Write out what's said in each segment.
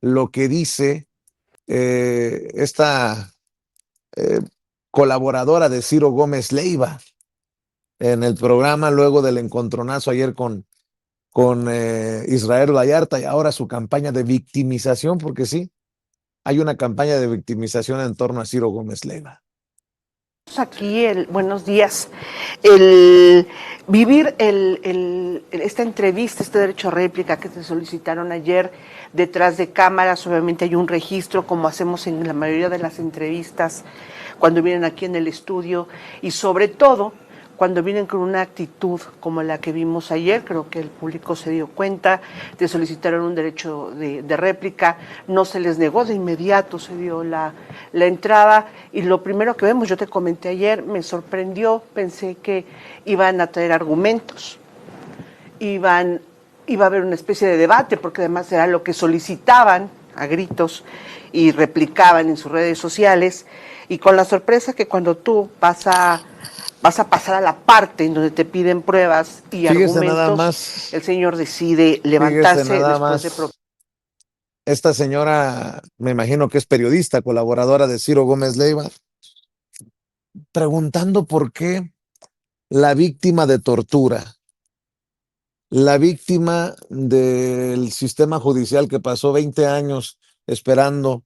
lo que dice esta eh, colaboradora de Ciro Gómez Leiva en el programa luego del encontronazo ayer con Israel Vallarta y ahora su campaña de victimización, porque sí, hay una campaña de victimización en torno a Ciro Gómez Leiva. Aquí, buenos días. El vivir esta entrevista, este derecho a réplica que te solicitaron ayer detrás de cámaras, obviamente hay un registro, como hacemos en la mayoría de las entrevistas cuando vienen aquí en el estudio, y sobre todo cuando vienen con una actitud como la que vimos ayer. Creo que el público se dio cuenta, te solicitaron un derecho de réplica, no se les negó, de inmediato se dio la entrada, y lo primero que vemos, yo te comenté ayer, me sorprendió, pensé que iban a traer argumentos, iba a haber una especie de debate, porque además era lo que solicitaban a gritos y replicaban en sus redes sociales, y con la sorpresa que cuando tú vas a pasar a la parte en donde te piden pruebas y Fíjese nada argumentos, más, el señor decide fíjese levantarse nada después de... más. Esta señora, me imagino que es periodista, colaboradora de Ciro Gómez Leiva, preguntando por qué la víctima de tortura, la víctima del sistema judicial que pasó 20 años esperando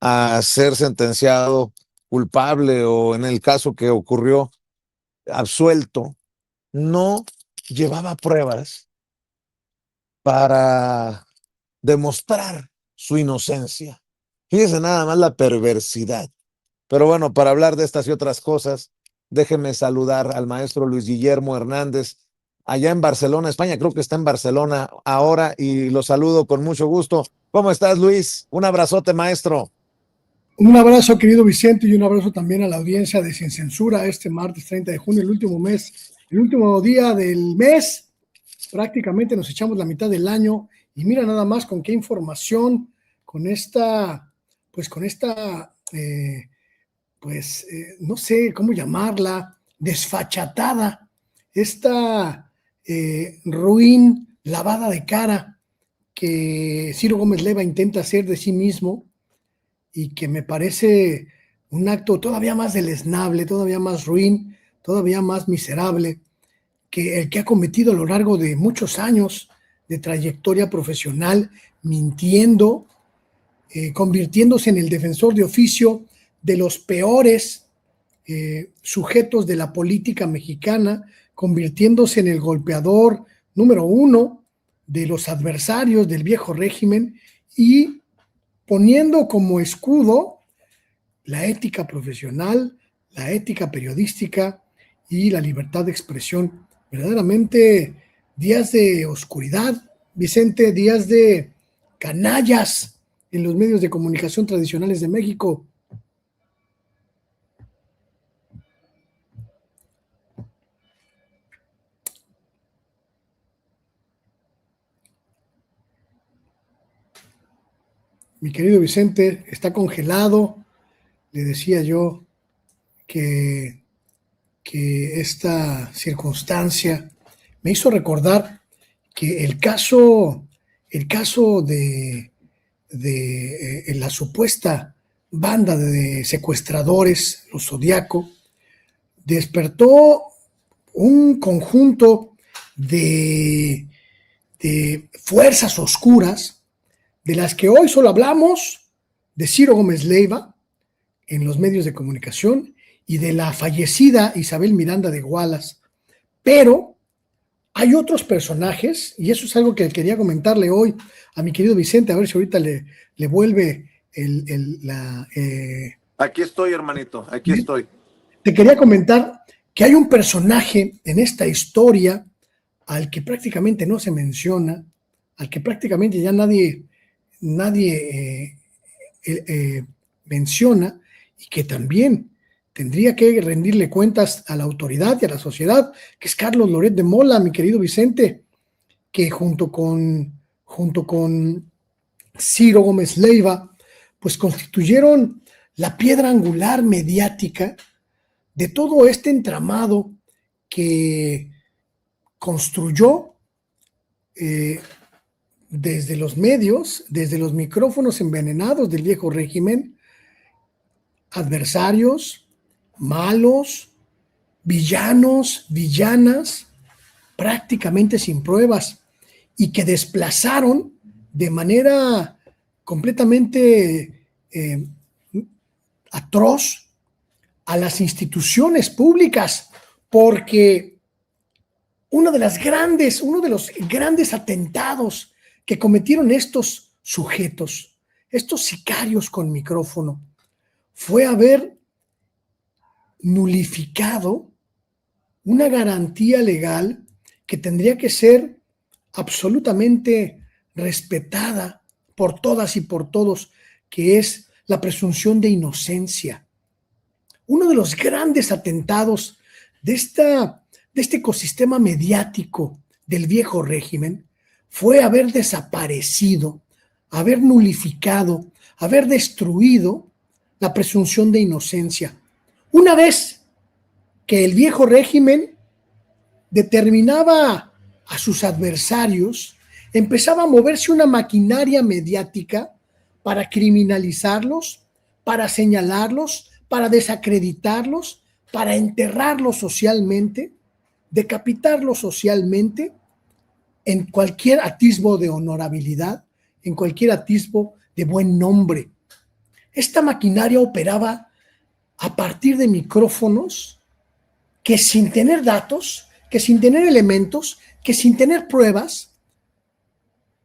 a ser sentenciado culpable o en el caso que ocurrió absuelto, no llevaba pruebas para demostrar su inocencia. Fíjese nada más la perversidad. Pero bueno, para hablar de estas y otras cosas, déjeme saludar al maestro Luis Guillermo Hernández, allá en Barcelona, España. Creo que está en Barcelona ahora y lo saludo con mucho gusto. ¿Cómo estás, Luis? Un abrazote, maestro. Un abrazo, querido Vicente, y un abrazo también a la audiencia de Sin Censura este martes 30 de junio, el último mes, el último día del mes. Prácticamente nos echamos la mitad del año y mira nada más con qué información, con esta, no sé cómo llamarla, desfachatada, esta ruin lavada de cara que Ciro Gómez Leiva intenta hacer de sí mismo, y que me parece un acto todavía más deleznable, todavía más ruin, todavía más miserable que el que ha cometido a lo largo de muchos años de trayectoria profesional, mintiendo, convirtiéndose en el defensor de oficio de los peores sujetos de la política mexicana, convirtiéndose en el golpeador número uno de los adversarios del viejo régimen y poniendo como escudo la ética profesional, la ética periodística y la libertad de expresión. Verdaderamente días de oscuridad, Vicente, días de canallas en los medios de comunicación tradicionales de México. Mi querido Vicente, está congelado. Le decía yo que esta circunstancia me hizo recordar que el caso de la supuesta banda de secuestradores, los Zodiaco, despertó un conjunto de, de fuerzas oscuras de las que hoy solo hablamos, de Ciro Gómez Leiva en los medios de comunicación y de la fallecida Isabel Miranda de Wallace. Pero hay otros personajes, y eso es algo que quería comentarle hoy a mi querido Vicente, a ver si ahorita le vuelve Aquí estoy, hermanito, aquí estoy. Te quería comentar que hay un personaje en esta historia al que prácticamente no se menciona, al que prácticamente ya nadie menciona, y que también tendría que rendirle cuentas a la autoridad y a la sociedad, que es Carlos Loret de Mola, mi querido Vicente, que junto con Ciro Gómez Leiva, pues constituyeron la piedra angular mediática de todo este entramado que construyó desde los medios, desde los micrófonos envenenados del viejo régimen, adversarios, malos, villanos, villanas, prácticamente sin pruebas, y que desplazaron de manera completamente atroz a las instituciones públicas, porque uno de los grandes atentados que cometieron estos sujetos, estos sicarios con micrófono, fue haber nulificado una garantía legal que tendría que ser absolutamente respetada por todas y por todos, que es la presunción de inocencia. Uno de los grandes atentados de este ecosistema mediático del viejo régimen fue haber desaparecido, haber nulificado, haber destruido la presunción de inocencia. Una vez que el viejo régimen determinaba a sus adversarios, empezaba a moverse una maquinaria mediática para criminalizarlos, para señalarlos, para desacreditarlos, para enterrarlos socialmente, decapitarlos socialmente, en cualquier atisbo de honorabilidad, en cualquier atisbo de buen nombre. Esta maquinaria operaba a partir de micrófonos que, sin tener datos, que sin tener elementos, que sin tener pruebas,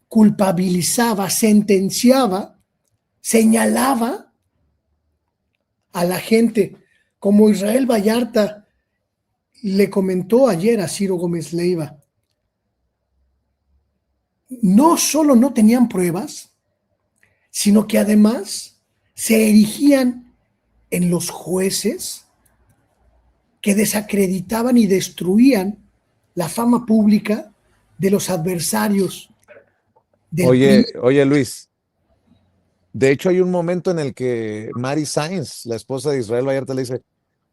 culpabilizaba, sentenciaba, señalaba a la gente, como Israel Vallarta le comentó ayer a Ciro Gómez Leiva. No solo no tenían pruebas, sino que además se erigían en los jueces que desacreditaban y destruían la fama pública de los adversarios del PRI. Oye, Luis, de hecho hay un momento en el que Mary Sáenz, la esposa de Israel Vallarta, le dice,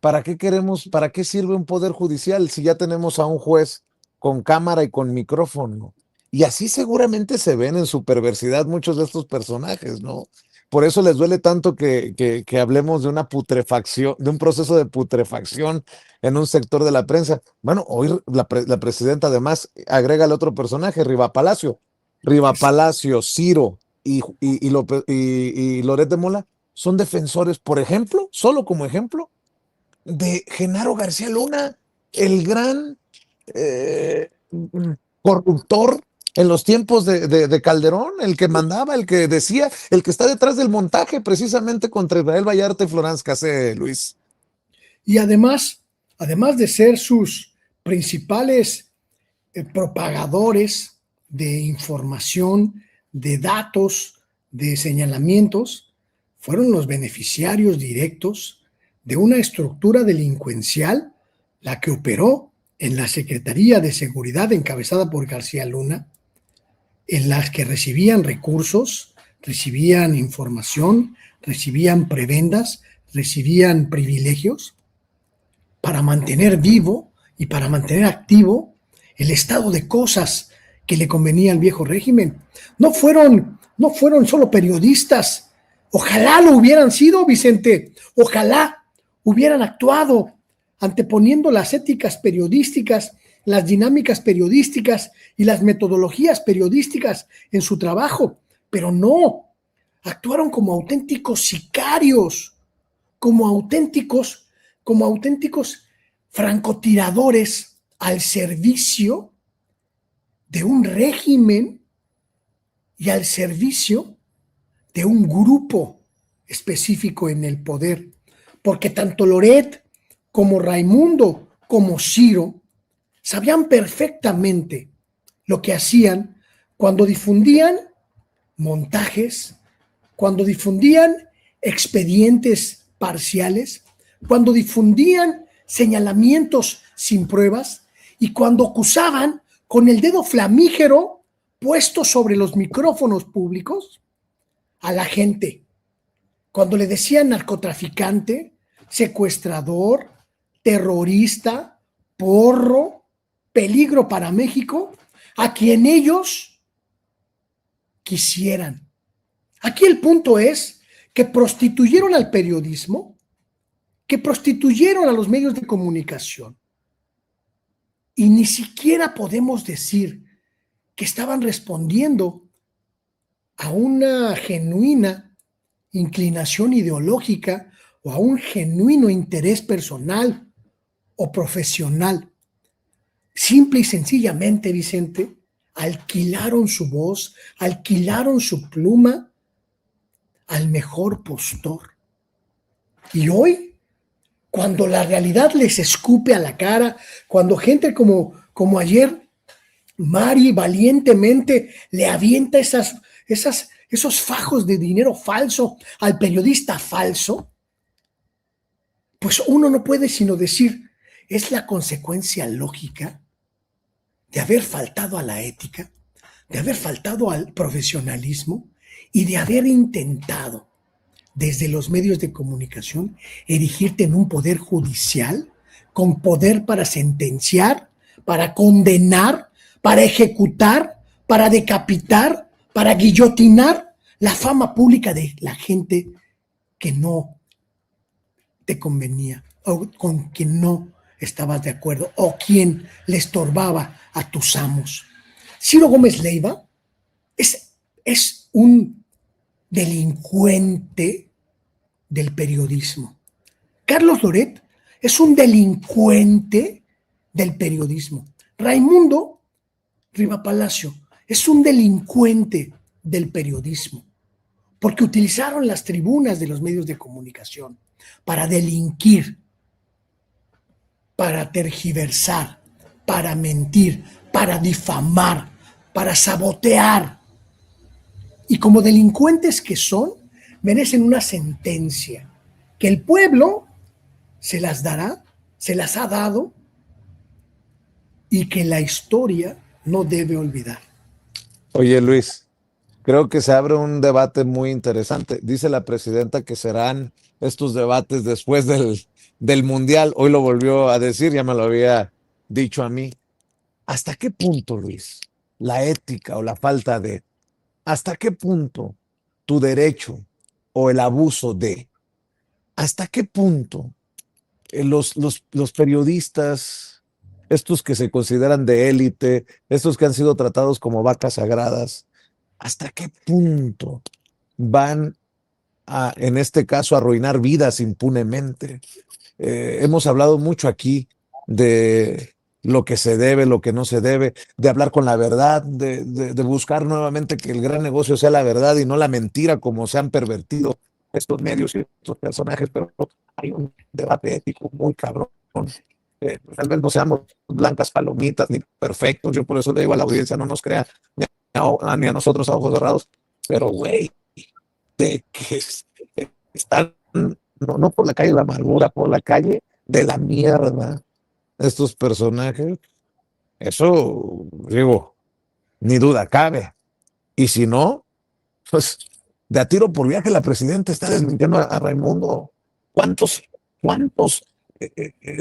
para qué sirve un poder judicial si ya tenemos a un juez con cámara y con micrófono? Y así seguramente se ven en su perversidad muchos de estos personajes, ¿no? Por eso les duele tanto que hablemos de una putrefacción, de un proceso de putrefacción en un sector de la prensa. Bueno, hoy la presidenta además agrega al otro personaje, Riva Palacio. Riva Palacio, Ciro y Loret de Mola son defensores, por ejemplo, solo como ejemplo, de Genaro García Luna, el gran corruptor en los tiempos de Calderón, el que mandaba, el que decía, el que está detrás del montaje precisamente contra Israel Vallarta y Florence Cassé, Luis. Y además de ser sus principales propagadores de información, de datos, de señalamientos, fueron los beneficiarios directos de una estructura delincuencial, la que operó en la Secretaría de Seguridad encabezada por García Luna, en las que recibían recursos, recibían información, recibían prebendas, recibían privilegios para mantener vivo y para mantener activo el estado de cosas que le convenía al viejo régimen. No fueron solo periodistas. Ojalá lo hubieran sido, Vicente. Ojalá hubieran actuado anteponiendo las éticas periodísticas, las dinámicas periodísticas y las metodologías periodísticas en su trabajo. Pero no. Actuaron como auténticos sicarios, como auténticos francotiradores al servicio de un régimen y al servicio de un grupo específico en el poder. Porque tanto Loret como Raimundo como Ciro sabían perfectamente lo que hacían cuando difundían montajes, cuando difundían expedientes parciales, cuando difundían señalamientos sin pruebas y cuando acusaban con el dedo flamígero puesto sobre los micrófonos públicos a la gente. Cuando le decían narcotraficante, secuestrador, terrorista, porro, peligro para México, a quien ellos quisieran. Aquí el punto es que prostituyeron al periodismo, que prostituyeron a los medios de comunicación, y ni siquiera podemos decir que estaban respondiendo a una genuina inclinación ideológica o a un genuino interés personal o profesional. Simple y sencillamente, Vicente, alquilaron su voz, alquilaron su pluma al mejor postor. Y hoy, cuando la realidad les escupe a la cara, cuando gente como ayer, Mari valientemente le avienta esos fajos de dinero falso al periodista falso, pues uno no puede sino decir, es la consecuencia lógica de haber faltado a la ética, de haber faltado al profesionalismo y de haber intentado desde los medios de comunicación erigirte en un poder judicial con poder para sentenciar, para condenar, para ejecutar, para decapitar, para guillotinar la fama pública de la gente que no te convenía o con quien no estabas de acuerdo o quien le estorbaba a tus amos. Ciro Gómez Leiva es un delincuente del periodismo. Carlos Loret es un delincuente del periodismo. Raimundo Riva Palacio es un delincuente del periodismo, porque utilizaron las tribunas de los medios de comunicación para delinquir, para tergiversar, para mentir, para difamar, para sabotear. Y como delincuentes que son, merecen una sentencia que el pueblo se las dará, se las ha dado, y que la historia no debe olvidar. Oye, Luis, creo que se abre un debate muy interesante. Dice la presidenta que serán estos debates después del Mundial. Hoy lo volvió a decir, ya me lo había dicho a mí. ¿Hasta qué punto, Luis, la ética o la falta de, hasta qué punto tu derecho o el abuso de, hasta qué punto los periodistas, estos que se consideran de élite, estos que han sido tratados como vacas sagradas, hasta qué punto van a, en este caso, a arruinar vidas impunemente? Hemos hablado mucho aquí de lo que se debe, lo que no se debe, de hablar con la verdad, de buscar nuevamente que el gran negocio sea la verdad y no la mentira, como se han pervertido estos medios y estos personajes, pero hay un debate ético muy cabrón. Tal vez no seamos blancas palomitas ni perfectos, yo por eso le digo a la audiencia, no nos crea ni a nosotros a ojos cerrados, pero güey, de que están no por la calle de la amargura, por la calle de la mierda, estos personajes, eso, digo, ni duda cabe. Y si no, pues de a tiro por viaje la presidenta está desmintiendo a Raimundo. ¿Cuántos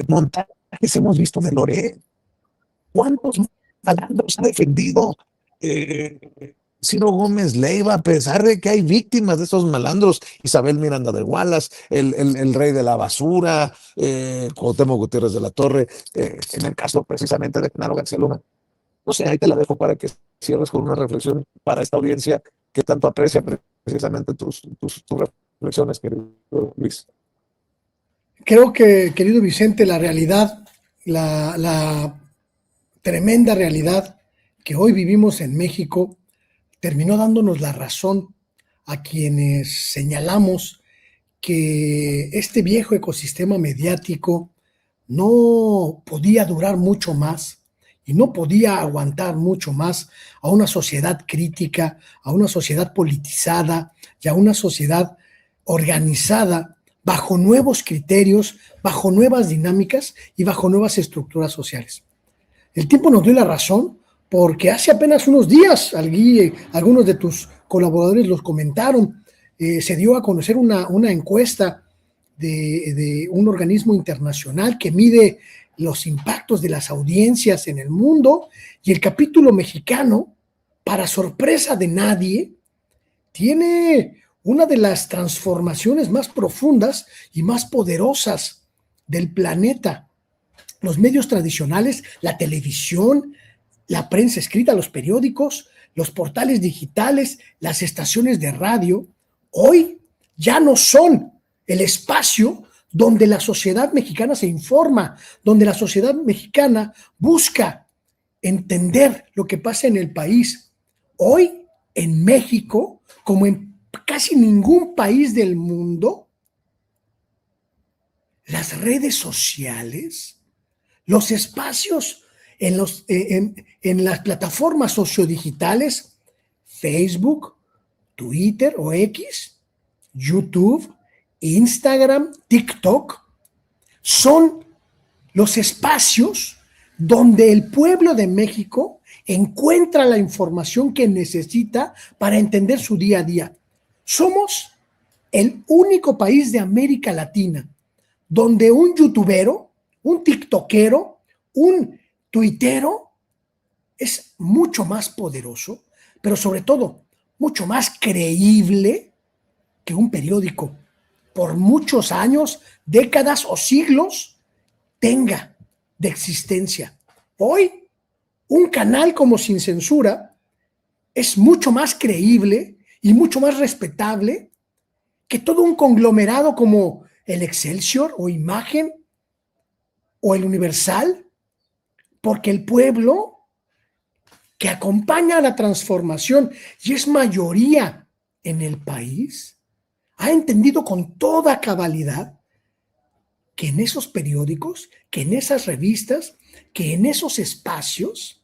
montajes hemos visto de Loret? ¿Cuántos malandros ha defendido Ciro Gómez Leiva, a pesar de que hay víctimas de esos malandros? Isabel Miranda de Wallace, el rey de la basura, Cuauhtémoc Gutiérrez de la Torre, en el caso precisamente de Genaro García Luna. No sé, ahí te la dejo para que cierres con una reflexión para esta audiencia que tanto aprecia precisamente tus reflexiones, querido Luis. Creo que, querido Vicente, la realidad, la tremenda realidad que hoy vivimos en México terminó dándonos la razón a quienes señalamos que este viejo ecosistema mediático no podía durar mucho más y no podía aguantar mucho más a una sociedad crítica, a una sociedad politizada y a una sociedad organizada bajo nuevos criterios, bajo nuevas dinámicas y bajo nuevas estructuras sociales. El tiempo nos dio la razón porque hace apenas unos días, algunos de tus colaboradores los comentaron, se dio a conocer una encuesta de un organismo internacional que mide los impactos de las audiencias en el mundo, y el capítulo mexicano para sorpresa de nadie, tiene una de las transformaciones más profundas y más poderosas del planeta. Los medios tradicionales, la televisión, la prensa escrita, los periódicos, los portales digitales, las estaciones de radio, hoy ya no son el espacio donde la sociedad mexicana se informa, donde la sociedad mexicana busca entender lo que pasa en el país. Hoy, en México, como en casi ningún país del mundo, las redes sociales, los espacios en las plataformas sociodigitales, Facebook, Twitter o X, YouTube, Instagram, TikTok, son los espacios donde el pueblo de México encuentra la información que necesita para entender su día a día. Somos el único país de América Latina donde un youtubero, un tiktokero, un tuitero es mucho más poderoso, pero sobre todo mucho más creíble que un periódico. Por muchos años, décadas o siglos tenga de existencia. Hoy, un canal como Sin Censura es mucho más creíble y mucho más respetable que todo un conglomerado como el Excelsior o Imagen o el Universal, porque el pueblo que acompaña a la transformación y es mayoría en el país, ha entendido con toda cabalidad que en esos periódicos, que en esas revistas, que en esos espacios,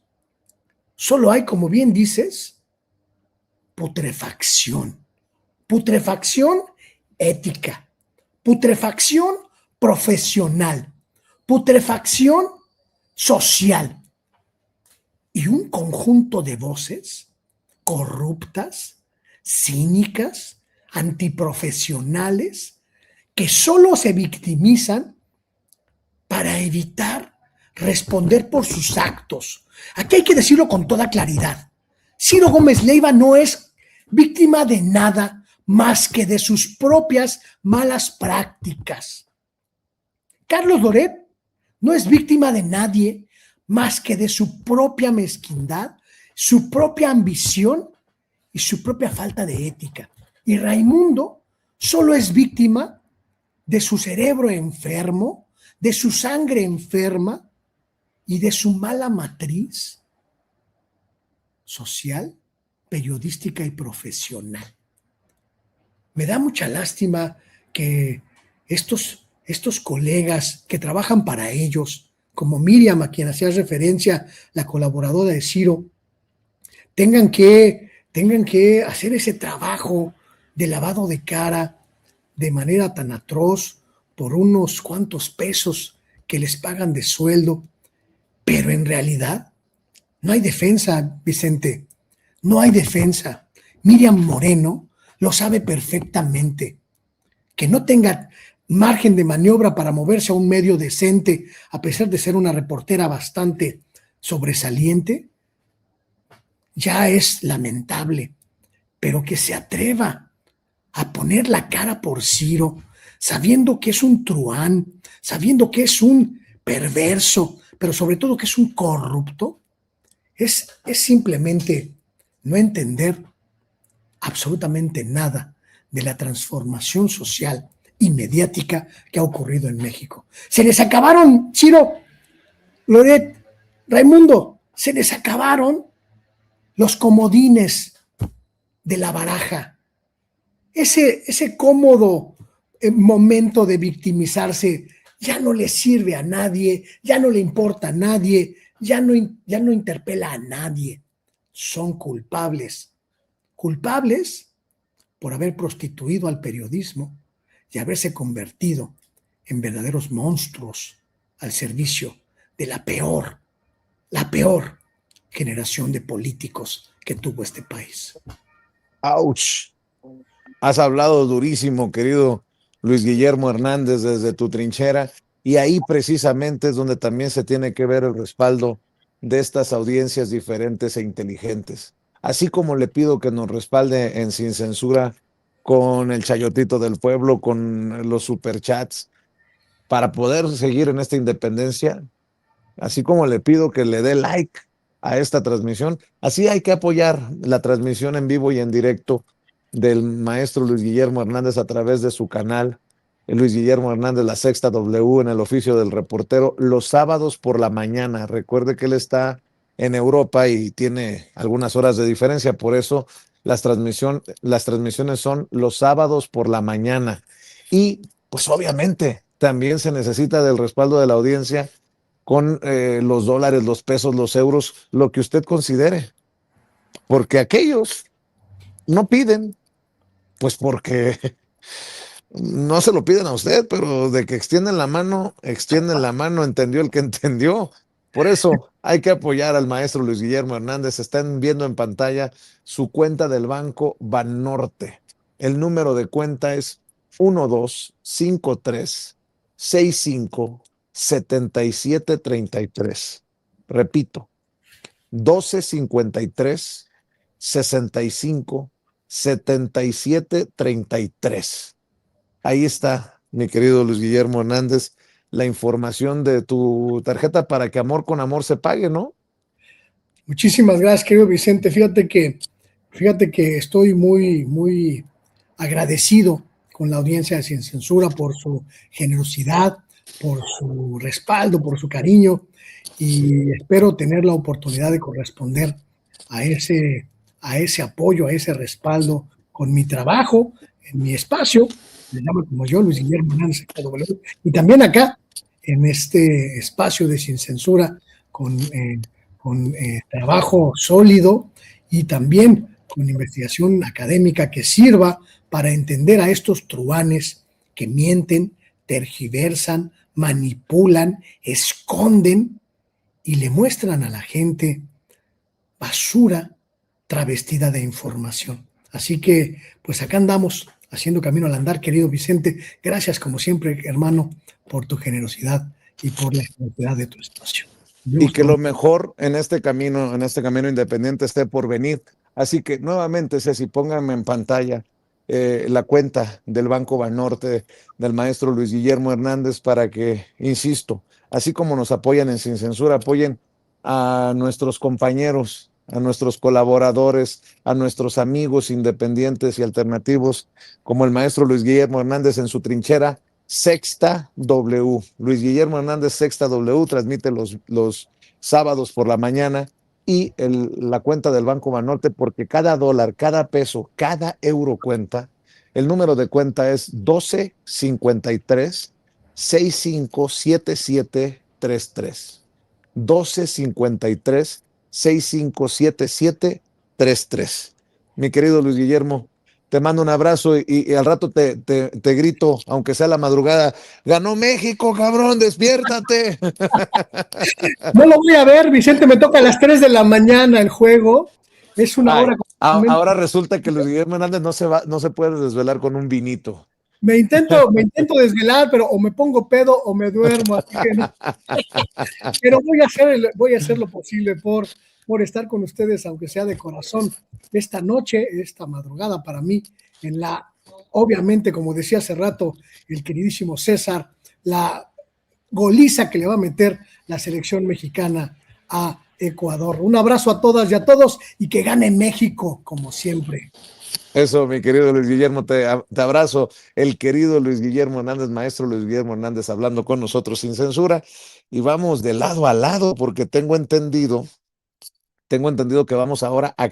solo hay, como bien dices, putrefacción. Putrefacción ética, putrefacción profesional, putrefacción social y un conjunto de voces corruptas, cínicas, antiprofesionales, que solo se victimizan para evitar responder por sus actos. Aquí hay que decirlo con toda claridad. Ciro Gómez Leiva no es víctima de nada más que de sus propias malas prácticas. Carlos Loret no es víctima de nadie más que de su propia mezquindad, su propia ambición y su propia falta de ética. Y Raimundo solo es víctima de su cerebro enfermo, de su sangre enferma y de su mala matriz social, periodística y profesional. Me da mucha lástima que estos colegas que trabajan para ellos, como Miriam, a quien hacía referencia, la colaboradora de Ciro, tengan que hacer ese trabajo de lavado de cara de manera tan atroz por unos cuantos pesos que les pagan de sueldo, pero en realidad no hay defensa, Vicente, no hay defensa. Miriam Moreno lo sabe perfectamente. Que no tenga margen de maniobra para moverse a un medio decente, a pesar de ser una reportera bastante sobresaliente, ya es lamentable, pero que se atreva a poner la cara por Ciro, sabiendo que es un truán, sabiendo que es un perverso, pero sobre todo que es un corrupto, es simplemente no entender absolutamente nada de la transformación social y mediática que ha ocurrido en México. Se les acabaron, Ciro, Loret, Raimundo, se les acabaron los comodines de la baraja. Ese cómodo momento de victimizarse ya no le sirve a nadie, ya no le importa a nadie, ya no interpela a nadie. Son culpables por haber prostituido al periodismo y haberse convertido en verdaderos monstruos al servicio de la peor generación de políticos que tuvo este país. ¡Auch! Has hablado durísimo, querido Luis Guillermo Hernández, desde tu trinchera, y ahí precisamente es donde también se tiene que ver el respaldo de estas audiencias diferentes e inteligentes. así como le pido que nos respalde en Sin Censura con el Chayotito del Pueblo, con los superchats, para poder seguir en esta independencia, así como le pido que le dé like a esta transmisión, así hay que apoyar la transmisión en vivo y en directo del maestro Luis Guillermo Hernández a través de su canal, Luis Guillermo Hernández, La Sexta W, en el oficio del reportero, los sábados por la mañana. Recuerde que él está en Europa y tiene algunas horas de diferencia, por eso las transmisiones son los sábados por la mañana. Y pues obviamente también se necesita del respaldo de la audiencia con los dólares, los pesos, los euros, lo que usted considere. Porque aquellos no piden, pues porque no se lo piden a usted, pero de que extienden la mano, entendió el que entendió. Por eso hay que apoyar al maestro Luis Guillermo Hernández. Están viendo en pantalla su cuenta del banco Banorte. El número de cuenta es 1253657733. Repito, 1253657733. Ahí está, mi querido Luis Guillermo Hernández, la información de tu tarjeta para que amor con amor se pague, ¿no? Muchísimas gracias, querido Vicente. Fíjate que estoy muy agradecido con la audiencia de Sin Censura por su generosidad, por su respaldo, por su cariño, y espero tener la oportunidad de corresponder a ese apoyo, a ese respaldo con mi trabajo, en mi espacio, me llamo como yo, Luis Guillermo Hernández, y también acá, en este espacio de Sin Censura, con trabajo sólido y también con investigación académica que sirva para entender a estos truanes que mienten, tergiversan, manipulan, esconden y le muestran a la gente basura travestida de información. Así que, pues acá andamos haciendo camino al andar, querido Vicente. Gracias, como siempre, hermano, por tu generosidad y por la generosidad de tu espacio. Y que lo mejor en este camino independiente esté por venir. Así que nuevamente, Ceci, pónganme en pantalla la cuenta del Banco Banorte del maestro Luis Guillermo Hernández para que, insisto, así como nos apoyan en Sin Censura, apoyen a nuestros compañeros, a nuestros colaboradores, a nuestros amigos independientes y alternativos, como el maestro Luis Guillermo Hernández en su trinchera Sexta W. Luis Guillermo Hernández, Sexta W, transmite los sábados por la mañana, y la cuenta del Banco Banorte, porque cada dólar, cada peso, cada euro cuenta. El número de cuenta es 1253-657733. 1253-657733. Mi querido Luis Guillermo, te mando un abrazo y al rato te grito, aunque sea la madrugada, ¡ganó México, cabrón, despiértate! No lo voy a ver, Vicente, me toca a las 3 de la mañana el juego. Es una hora. Ahora resulta que Luis Guillermo Hernández no se puede desvelar con un vinito. Me intento desvelar, pero o me pongo pedo o me duermo, así que no. Pero voy a hacer lo posible por estar con ustedes, aunque sea de corazón, esta noche, esta madrugada para mí, obviamente, como decía hace rato el queridísimo César, la goliza que le va a meter la selección mexicana a Ecuador. Un abrazo a todas y a todos, y que gane México, como siempre. Eso, mi querido Luis Guillermo, te abrazo. El querido Luis Guillermo Hernández, maestro Luis Guillermo Hernández, hablando con nosotros sin censura. Y vamos de lado a lado, porque tengo entendido que vamos ahora a